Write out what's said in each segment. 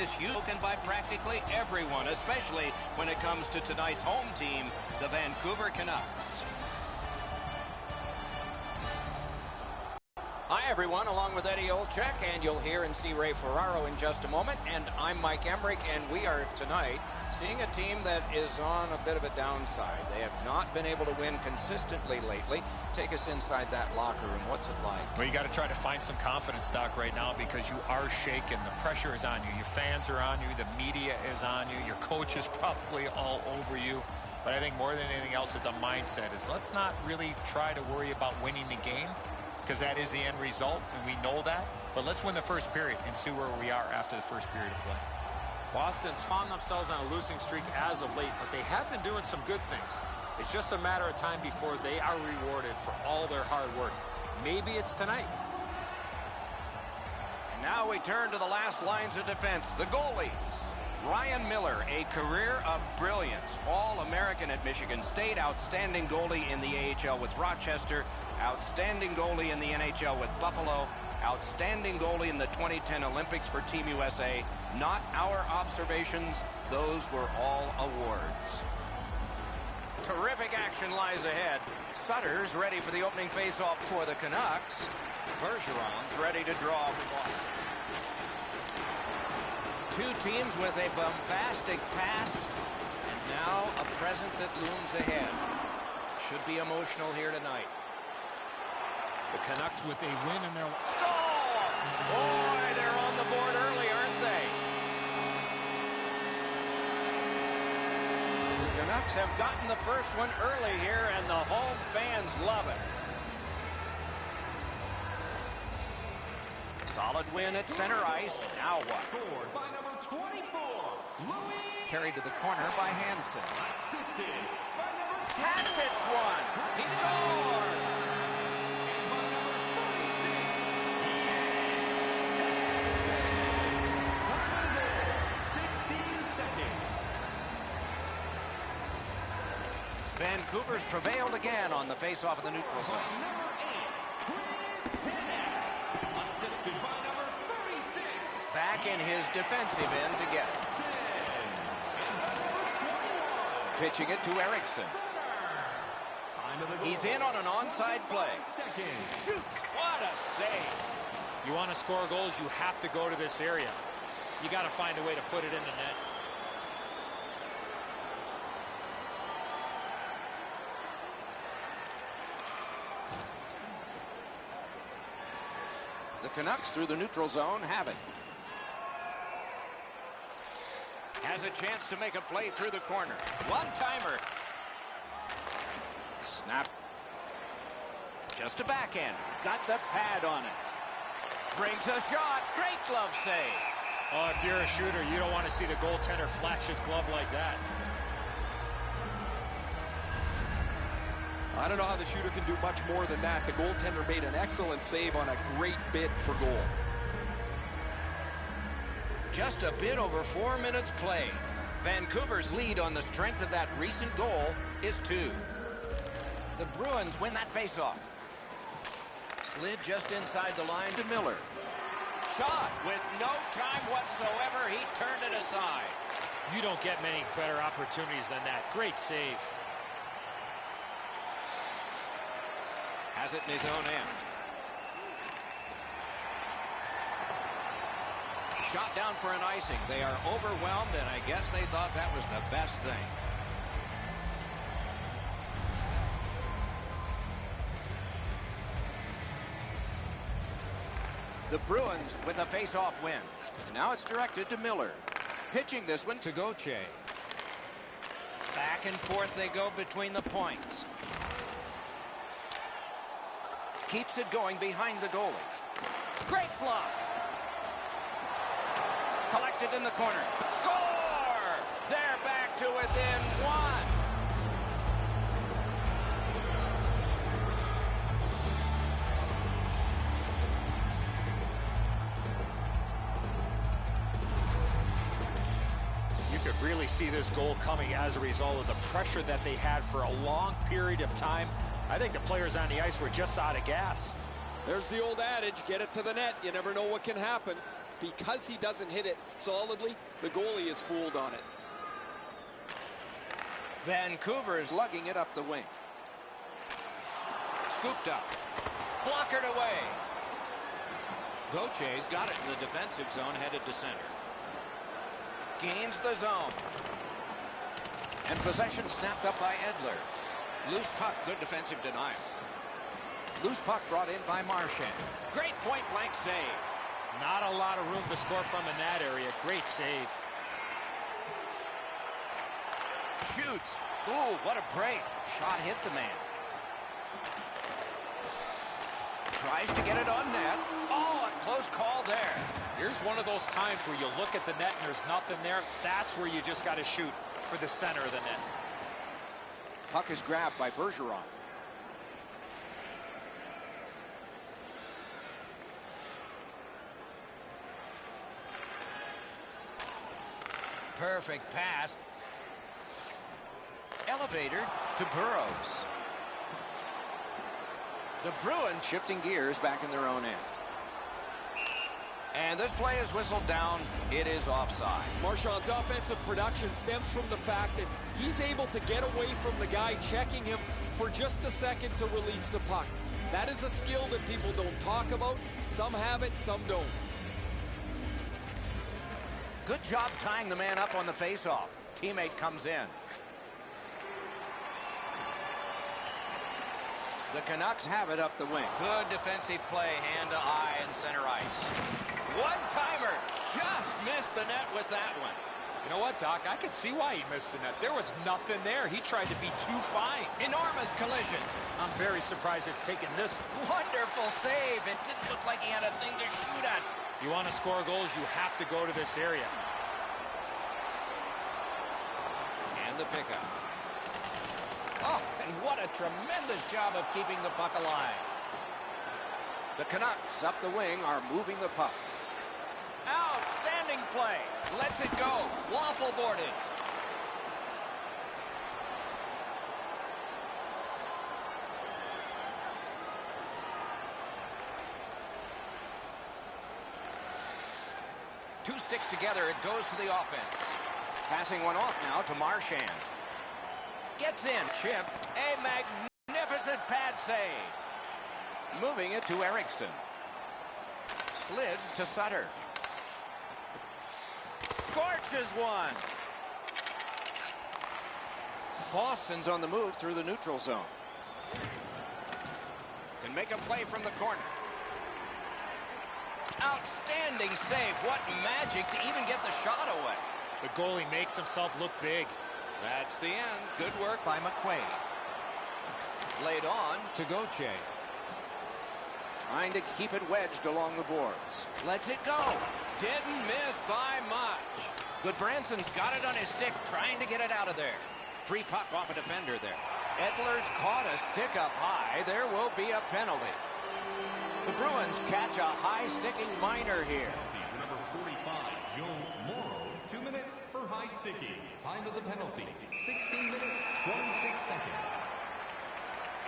is huge by practically everyone, especially when it comes to tonight's home team, the Vancouver Canucks. Hi, everyone, along with Eddie Olczyk, and you'll hear and see Ray Ferraro in just a moment. And I'm Mike Emmerich, and we are tonight seeing a team that is on a bit of a downside. They have not been able to win consistently lately. Take us inside that locker room. What's it like? Well, you got to try to find some confidence, Doc, right now, because you are shaken. The pressure is on you. Your fans are on you. The media is on you. Your coach is probably all over you. But I think more than anything else, it's a mindset. Let's not really try to worry about winning the game, because that is the end result, and we know that. But let's win the first period and see where we are after the first period of play. Boston's found themselves on a losing streak as of late, but they have been doing some good things. It's just a matter of time before they are rewarded for all their hard work. Maybe it's tonight. And now we turn to the last lines of defense, the goalies. Ryan Miller, a career of brilliance, All-American at Michigan State, outstanding goalie in the AHL with Rochester, outstanding goalie in the NHL with Buffalo, outstanding goalie in the 2010 Olympics for Team USA. Not our observations, those were all awards. Terrific action lies ahead. Sutter's ready for the opening faceoff for the Canucks. Bergeron's ready to draw for Boston. Two teams with a bombastic past, and now a present that looms ahead. Should be emotional here tonight. The Canucks with a win in their... Score! Boy, they're on the board early, aren't they? The Canucks have gotten the first one early here, and the home fans love it. Solid win at center ice. Now what? Scored by number 24, Louis. Carried to the corner by Hansen. Assisted by number 2. Hatsits one. He scores! And by number 36. Time of goal, 16 seconds. Vancouver's prevailed again on the face-off of the neutral zone. By number 8, Chris Tanev. Assisted by number 36. Back in his defensive end to get it. Pitching it to Eriksson. He's in on an onside play. Shoots. What a save. You want to score goals, you have to go to this area. You got to find a way to put it in the net. The Canucks through the neutral zone have it. Has a chance to make a play through the corner. One-timer. Snap. Just a backhand. Got the pad on it. Brings a shot. Great glove save. Oh, if you're a shooter, you don't want to see the goaltender flash his glove like that. I don't know how the shooter can do much more than that. The goaltender made an excellent save on a great bid for goal. Just a bit over 4 minutes played. Vancouver's lead on the strength of that recent goal is 2. The Bruins win that faceoff. Slid just inside the line to Miller. Shot with no time whatsoever. He turned it aside. You don't get many better opportunities than that. Great save. Has it in his own end. Shot down for an icing. They are overwhelmed, and I guess they thought that was the best thing. The Bruins with a face-off win. Now it's directed to Miller. Pitching this one to Gauthier. Back and forth they go between the points. Keeps it going behind the goalie. Great block. Collected in the corner. Score! They're back to within 1. You could really see this goal coming as a result of the pressure that they had for a long period of time. I think the players on the ice were just out of gas. There's the old adage, get it to the net. You never know what can happen. because he doesn't hit it solidly, the goalie is fooled on it. Vancouver is lugging it up the wing. Scooped up. Blockered away. Gauthier's got it in the defensive zone, headed to center. Gains the zone. And possession snapped up by Edler. Loose puck, good defensive denial. Loose puck brought in by Marchand. Great point-blank save. Not a lot of room to score from in that area. Great save. Shoots. Ooh, what a break. Shot hit the man. Tries to get it on net. Oh, a close call there. Here's one of those times where you look at the net and there's nothing there. That's where you just got to shoot for the center of the net. Puck is grabbed by Bergeron. Perfect pass. Elevator to Burrows. The Bruins shifting gears back in their own end. And this play is whistled down. It is offside. Marchand's offensive production stems from the fact that he's able to get away from the guy checking him for just a second to release the puck. That is a skill that people don't talk about. Some have it, some don't. Good job tying the man up on the faceoff. Teammate comes in. The Canucks have it up the wing. Good defensive play, hand to eye and center ice. One-timer. Just missed the net with that one. You know what, Doc? I could see why he missed the net. There was nothing there. He tried to be too fine. Enormous collision. I'm very surprised it's taken this. Wonderful save. It didn't look like he had a thing to shoot at. If you want to score goals, you have to go to this area. And the pickup. Oh, and what a tremendous job of keeping the puck alive. The Canucks up the wing are moving the puck. Outstanding play. Lets it go. Waffle boarded. Two sticks together. It goes to the offense. Passing one off now to Marchand. Gets in. Chip. A magnificent pad save. Moving it to Eriksson. Slid to Sutter. Scorches one. Boston's on the move through the neutral zone. Can make a play from the corner. Outstanding save. What magic to even get the shot away. The goalie makes himself look big. That's the end. Good work by McQuaid. Laid on to Gauthier. Trying to keep it wedged along the boards. Lets it go. Didn't miss by much. Goodbranson's got it on his stick, trying to get it out of there. Free puck off a defender there. Edler's caught a stick up high. There will be a penalty. The Bruins catch a high-sticking minor here. To number 45, Joe Morrow. 2 minutes for high sticking. Time of the penalty, 16 minutes, 26 seconds.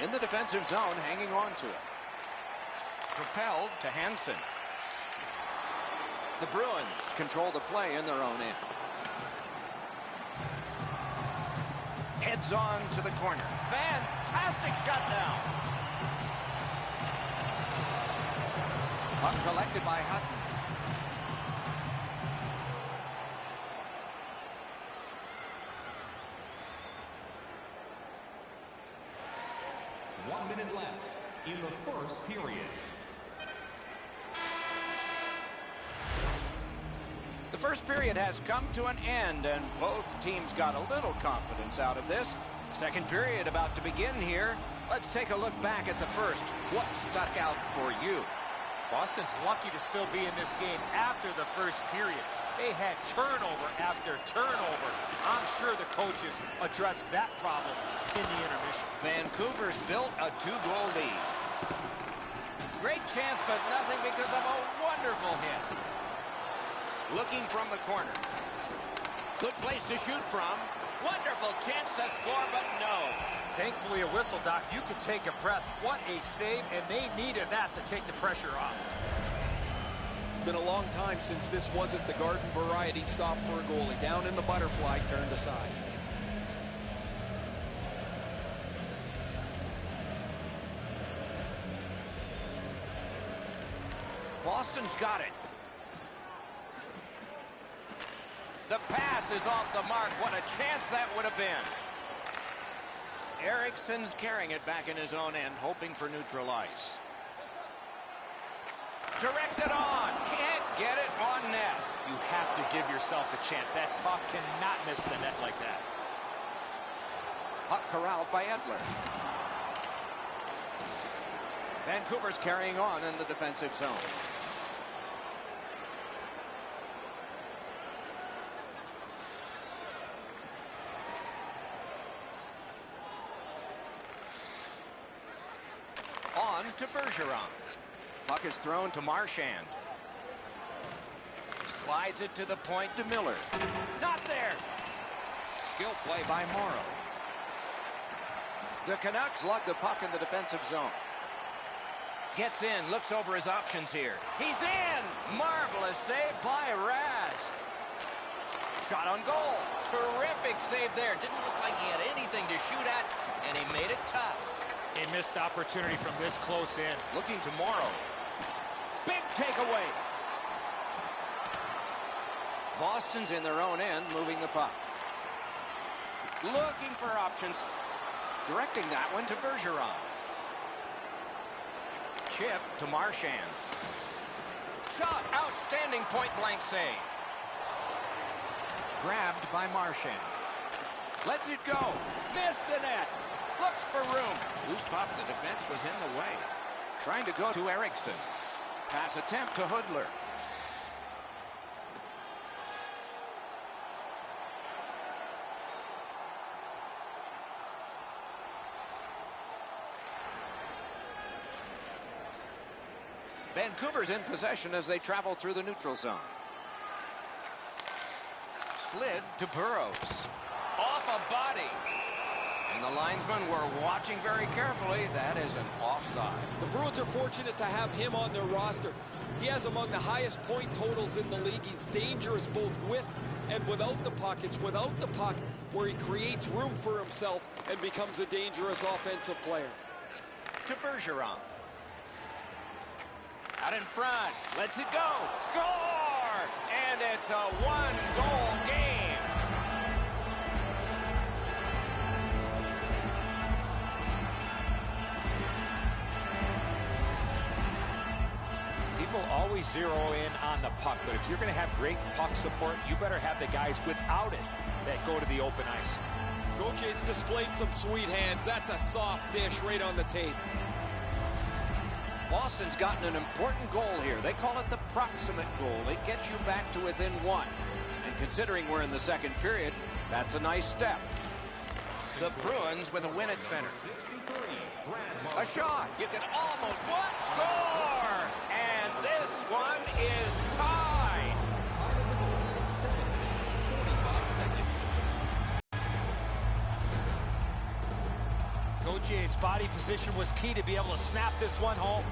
In the defensive zone, hanging on to it. Propelled to Hansen. The Bruins control the play in their own end. Heads on to the corner. Fantastic shutdown. Puck collected by Hutton. One minute left in the first period. The first period has come to an end, and both teams got a little confidence out of this. Second period about to begin here. Let's take a look back at the first. What stuck out for you? Boston's lucky to still be in this game after the first period. They had turnover after turnover. I'm sure the coaches addressed that problem in the intermission. Vancouver's built a 2-goal lead. Great chance, but nothing because of a wonderful hit. Looking from the corner. Good place to shoot from. Wonderful chance to score, but no. Thankfully, a whistle, Doc. You could take a breath. What a save, and they needed that to take the pressure off. Been a long time since this wasn't the garden variety stop for a goalie. Down in the butterfly, turned aside. Boston's got it. The pass is off the mark. What a chance that would have been. Eriksson's carrying it back in his own end, hoping for neutral ice. Directed on. Can't get it on net. You have to give yourself a chance. That puck cannot miss the net like that. Puck corralled by Edler. Vancouver's carrying on in the defensive zone. On to Bergeron. Puck is thrown to Marchand. Slides it to the point to Miller. Not there. Skill play by Morrow. The Canucks lug the puck in the defensive zone. Gets in, looks over his options here. He's in! Marvelous save by Rask. Shot on goal. Terrific save there. Didn't look like he had anything to shoot at, and he made it tough. A missed opportunity from this close in. Looking to Morrow. Big takeaway. Boston's in their own end, moving the puck. Looking for options. Directing that one to Bergeron. Chip to Marchand. Shot. Outstanding point-blank save. Grabbed by Marchand. Lets it go. Missed the net. Looks for room. Loose puck. The defense was in the way. Trying to go to Eriksson. Pass attempt to Hudler. Vancouver's in possession as they travel through the neutral zone. Slid to Burrows. Off a body. And the linesmen were watching very carefully. That is an offside. The Bruins are fortunate to have him on their roster. He has among the highest point totals in the league. He's dangerous both with and without the puck. It's without the puck where he creates room for himself and becomes a dangerous offensive player. To Bergeron. Out in front. Lets it go. Score! And it's a one-goal game. People always zero in on the puck, but if you're going to have great puck support, you better have the guys without it that go to the open ice. Gautier's displayed some sweet hands. That's a soft dish right on the tape. Boston's gotten an important goal here. They call it the proximate goal. It gets you back to within one. And considering we're in the second period, that's a nice step. The Bruins with a win at center. A shot. You can almost score! And this one is tied. Gautier's body position was key to be able to snap this one home.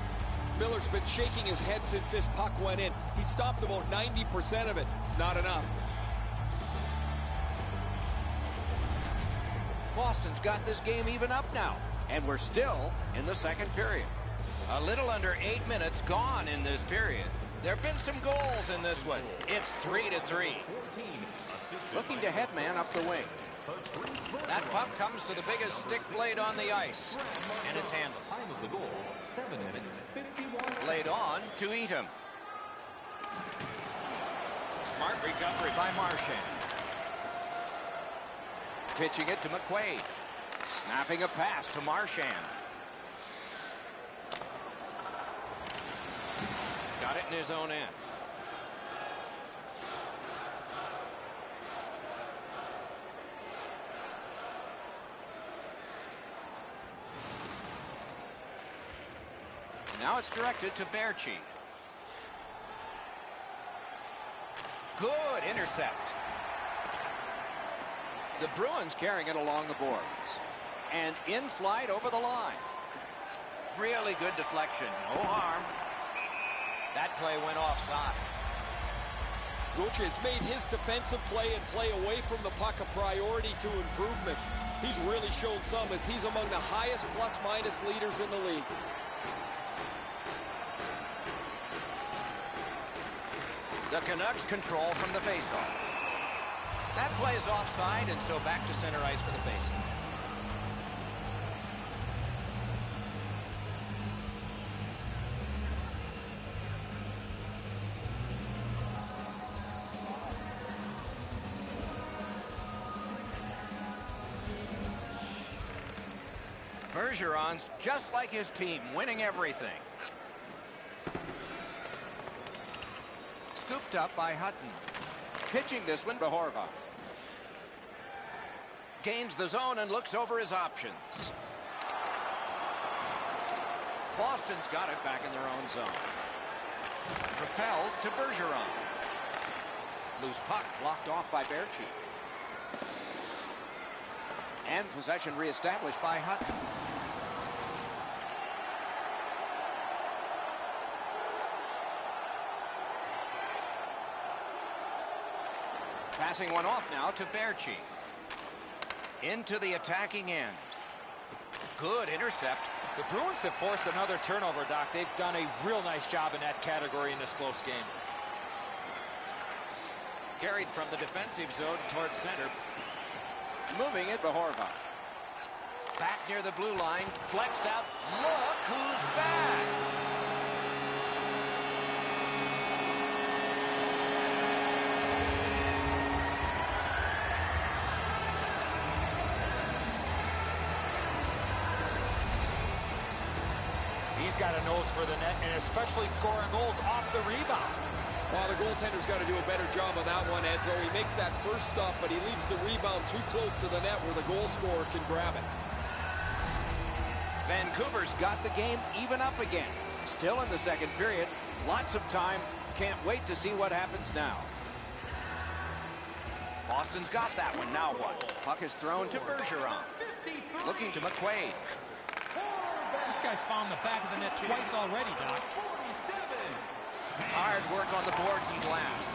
Miller's been shaking his head since this puck went in. He stopped about 90% of it. It's not enough. Boston's got this game even up now, and we're still in the second period. A little under 8 minutes gone in this period. There have been some goals in this one. It's 3-3. Looking to headman up the wing. That puck comes to the biggest stick blade on the ice, and it's handled. Time of the goal, 7 minutes, 51. Laid on to Eatham. Smart recovery by Marchand. Pitching it to McQuaid. Snapping a pass to Marchand. Got it in his own end. Now it's directed to Berchi. Good intercept. The Bruins carrying it along the boards. And in flight over the line. Really good deflection. No harm. That play went offside. Goche has made his defensive play and play away from the puck a priority to improvement. He's really shown some as he's among the highest plus-minus leaders in the league. The Canucks control from the faceoff. That plays offside, and so back to center ice for the faceoff. Bergeron's just like his team, winning everything. Scooped up by Hutton. Pitching this one to Horvath. Gains the zone and looks over his options. Boston's got it back in their own zone. Propelled to Bergeron. Loose puck blocked off by Berchi. And possession reestablished by Hutton. Passing one off now to Berchi. Into the attacking end. Good intercept. The Bruins have forced another turnover, Doc. They've done a real nice job in that category in this close game. Carried from the defensive zone towards center. Moving it to Horvath. Back near the blue line. Flexed out. Look who's back. He's got a nose for the net, and especially scoring goals off the rebound. Well, the goaltender's got to do a better job on that one, Edzo. He makes that first stop, but he leaves the rebound too close to the net where the goal scorer can grab it. Vancouver's got the game even up again. Still in the second period. Lots of time. Can't wait to see what happens now. Boston's got that one. Now what? Puck is thrown to Bergeron. Looking to McQuaid. This guy's found the back of the net twice already, Doc. Hard work on the boards and glass.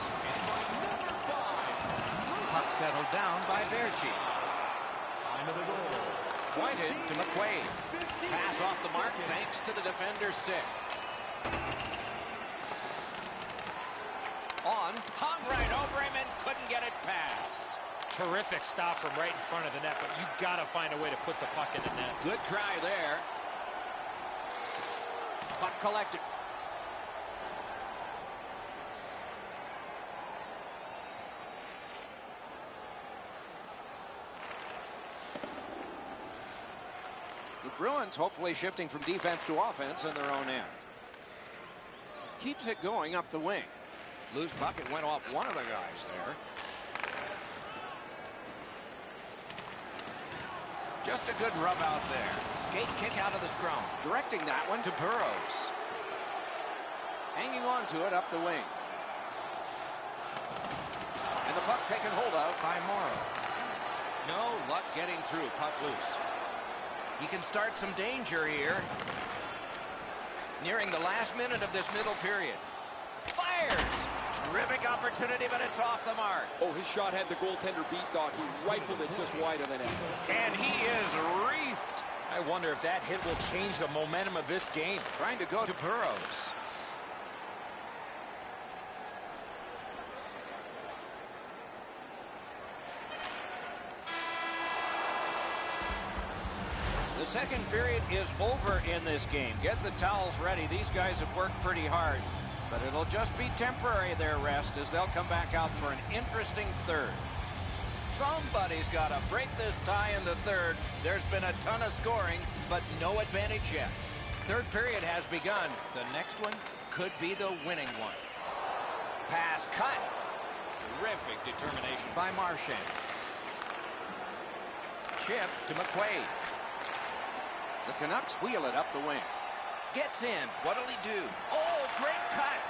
Puck settled down by Berchi. Pointed to McQuaid. Pass off the mark thanks to the defender's stick. On, hung right over him and couldn't get it past. Terrific stop from right in front of the net, but you've got to find a way to put the puck in the net. Good try there. Puck collected. The Bruins hopefully shifting from defense to offense in their own end. Keeps it going up the wing. Loose puck, it went off one of the guys there. Just a good rub out there. Skate kick out of the scrum. Directing that one to Burrows. Hanging on to it up the wing. And the puck taken hold of by Morrow. No luck getting through. Puck loose. He can start some danger here. Nearing the last minute of this middle period. Fires! Terrific opportunity, but it's off the mark. Oh, his shot had the goaltender beat, Doc. He rifled it just wide of the net. And he is reefed. I wonder if that hit will change the momentum of this game. Trying to go to Burrows. The second period is over in this game. Get the towels ready. These guys have worked pretty hard. But it'll just be temporary, their rest, as they'll come back out for an interesting third. Somebody's got to break this tie in the third. There's been a ton of scoring, but no advantage yet. Third period has begun. The next one could be the winning one. Pass cut. Terrific determination by Marchand. Chip to McQuaid. The Canucks wheel it up the wing. Gets in. What'll he do? Oh, great cut.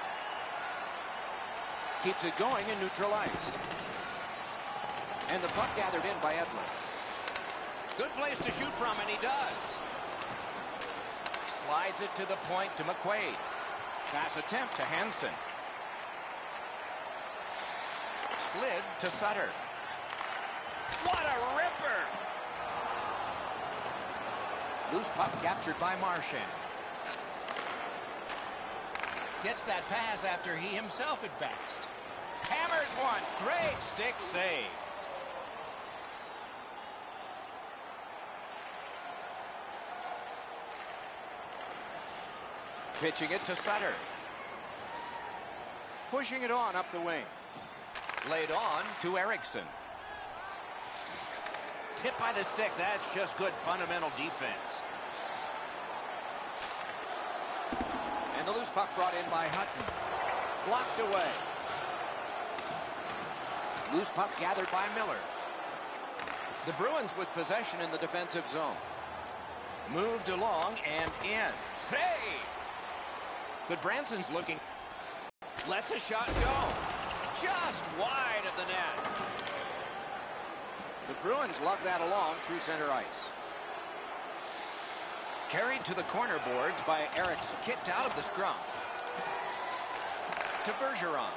Keeps it going in neutral ice. And the puck gathered in by Edler. Good place to shoot from, and he does. Slides it to the point to McQuaid. Pass attempt to Hansen. Slid to Sutter. What a ripper! Loose puck captured by Marchand. Gets that pass after he himself had passed. Hammers one. Great stick save. Pitching it to Sutter. Pushing it on up the wing. Laid on to Eriksson. Tip by the stick. That's just good fundamental defense. And the loose puck brought in by Hutton. Blocked away. Loose puck gathered by Miller. The Bruins with possession in the defensive zone. Moved along and in. Save! But Branson's looking. Lets a shot go. Just wide of the net. The Bruins lug that along through center ice. Carried to the corner boards by Eriksson. Kicked out of the scrum. To Bergeron.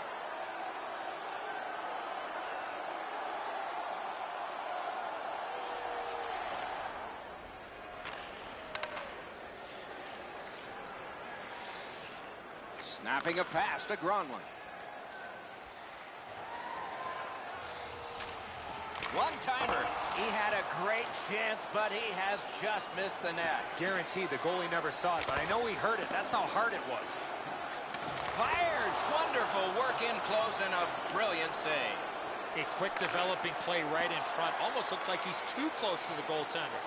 Snapping a pass to Gronlund. One-timer. He had a great chance, but he has just missed the net. Guaranteed the goalie never saw it, but I know he heard it. That's how hard it was. Fires. Wonderful work in close and a brilliant save. A quick developing play right in front. Almost looks like he's too close to the goaltender.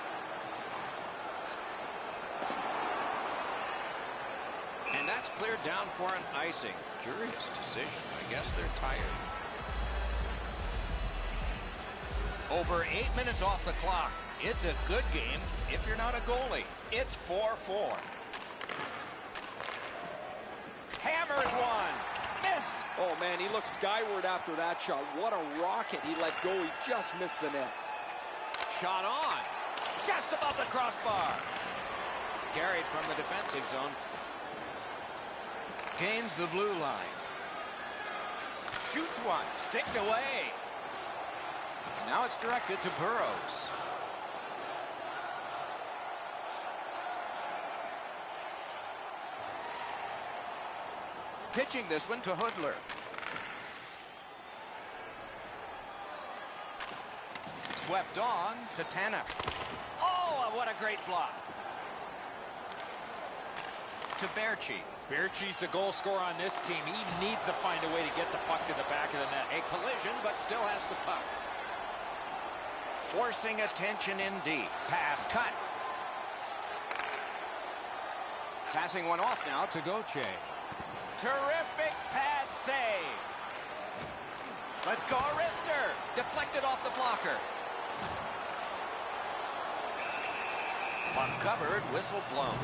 And that's cleared down for an icing. Curious decision. I guess they're tired. Over 8 minutes off the clock. It's a good game if you're not a goalie. It's 4-4. Hammers one. Missed. Oh, man, he looked skyward after that shot. What a rocket he let go. He just missed the net. Shot on. Just above the crossbar. Carried from the defensive zone. Gains the blue line. Shoots one. Sticked away. Now it's directed to Burrows. Pitching this one to Hudler. Swept on to Tanev. Oh, what a great block. To Berchi. Berchi's the goal scorer on this team. He needs to find a way to get the puck to the back of the net. A collision, but still has the puck. Forcing attention in deep. Pass cut. Passing one off now to Gauthier. Terrific pad save. Let's go, Arister. Deflected off the blocker. Puck covered, whistle blown.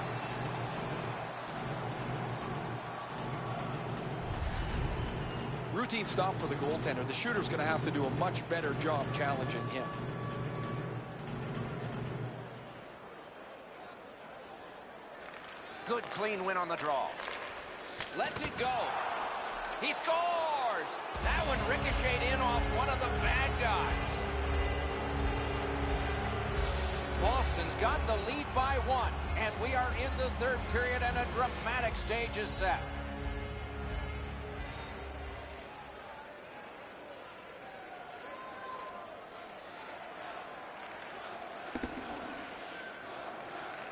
Routine stop for the goaltender. The shooter's going to have to do a much better job challenging him. Good clean win on the draw. Lets it go. He scores! That one ricocheted in off one of the bad guys. Boston's got the lead by one, and we are in the third period and a dramatic stage is set.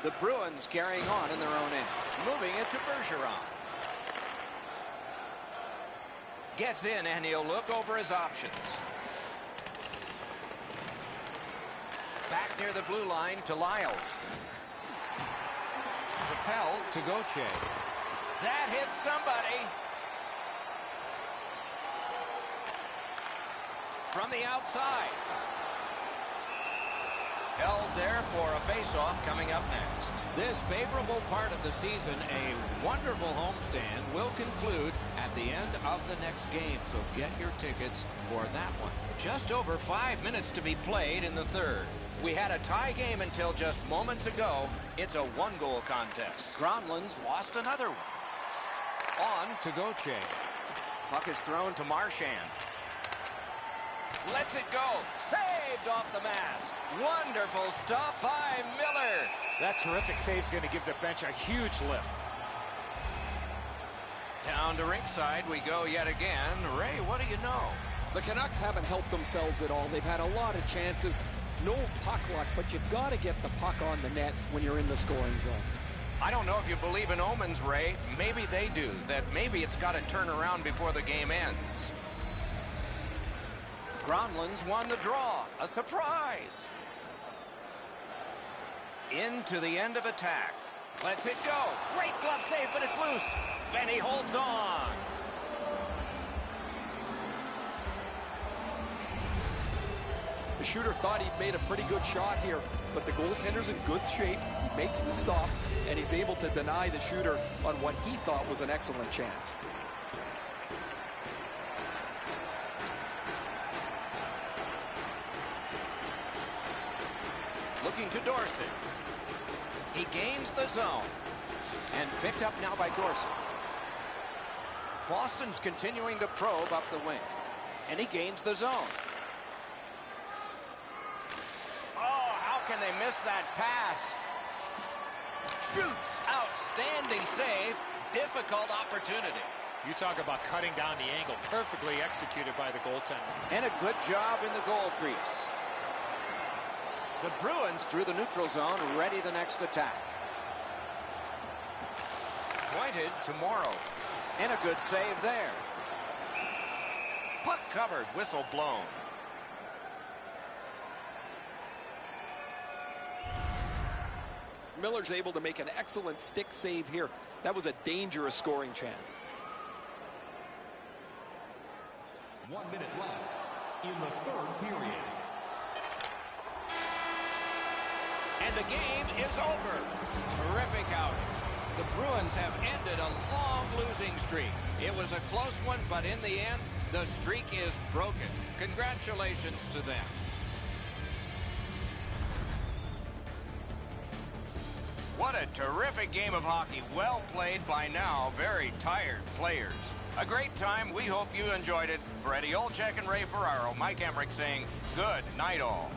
The Bruins carrying on in their own end. Moving it to Bergeron. Gets in and he'll look over his options. Back near the blue line to Lyles. Chappelle to Gauthier. That hits somebody. From the outside. Held there for a face-off coming up next. This favorable part of the season, a wonderful homestand, will conclude at the end of the next game, so get your tickets for that one. Just over 5 minutes to be played in the third. We had a tie game until just moments ago. It's a one-goal contest. Gronlund's lost another one. On to Gauthier. Puck is thrown to Marchand. Lets it go. Saved off the mask. Wonderful stop by Miller. That terrific save is going to give the bench a huge lift. Down to rinkside we go yet again. Ray, what do you know? The Canucks haven't helped themselves at all. They've had a lot of chances. No puck luck, but you've got to get the puck on the net when you're in the scoring zone. I don't know if you believe in omens, Ray. Maybe they do. That maybe it's got to turn around before the game ends. Gronlund's won the draw. A surprise. Into the end of attack. Lets it go. Great glove save, but it's loose. And he holds on. The shooter thought he'd made a pretty good shot here, but the goaltender's in good shape. He makes the stop, and he's able to deny the shooter on what he thought was an excellent chance. Looking to Dorsey. He gains the zone. And picked up now by Dorsey. Boston's continuing to probe up the wing. And he gains the zone. Oh, how can they miss that pass? Shoots. Outstanding save. Difficult opportunity. You talk about cutting down the angle. Perfectly executed by the goaltender. And a good job in the goal crease. The Bruins through the neutral zone, ready the next attack. Pointed to Morrow. And a good save there. Puck covered, whistle blown. Miller's able to make an excellent stick save here. That was a dangerous scoring chance. 1 minute left in the third period. And the game is over. Terrific outing. The Bruins have ended a long losing streak. It was a close one, but in the end, the streak is broken. Congratulations to them. What a terrific game of hockey. Well played by now very tired players. A great time. We hope you enjoyed it. For Eddie Olczyk and Ray Ferraro, Mike Emmerich saying good night all.